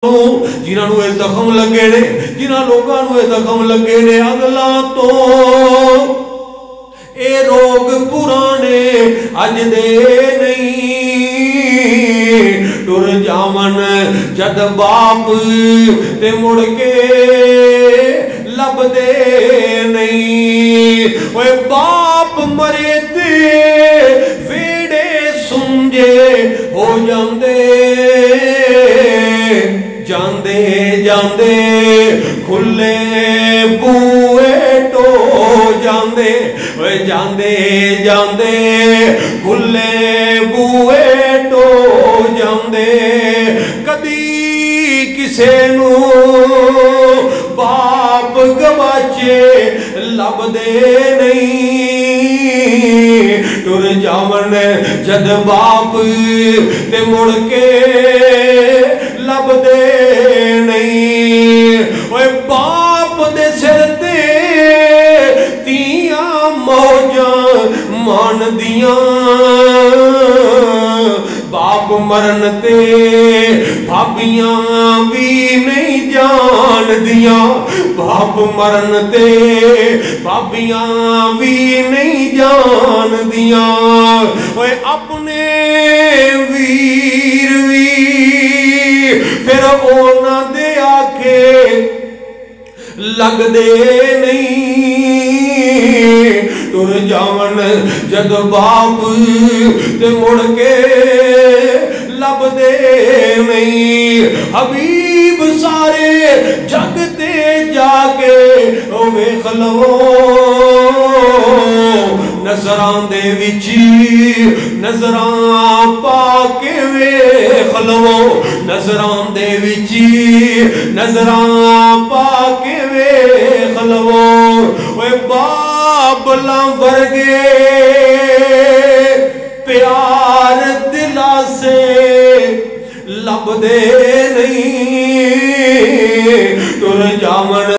जिन्होंने जख्म लगे ने, जिन्होंने लोगों जख्म लगे ने, अगला तो ये रोग पुराने अज दे नहीं। टुर जावन जद बाप ते मुड़ के लभदे नहीं। ओए बाप मरे ते वेड़े सुंजे हो जांदे, जांदे जांदे खुले बूए टो जांदे, ओए जांदे जांदे खुले बूए टो जांदे। कदी किसे नू बाप गवाचे लभदे नहीं। टुर जावन जद बाप ते मुड़ के लभदे नहीं। ओए बाप दे सिर ते तियां मौजां मानदियां, बाप मरन ते भाबियां भी नहीं जानदियां। बाप मरन ते भाबियां भी नहीं जानदियां। ओए अपने वीर भी फिर ओना दे आखे लगदे नहीं। टुर जावन जद बाप ते मुड़ के लभदे नहीं। हबीब सारे जग ते जाके वेख लवो, नजरां दे विच नजरां पाके वेख लवो, नजरां दे विच नजरां पाके वेख लवो। ओए बाबला वर्गे प्यार दिला से लभदे नहीं। टुर जावन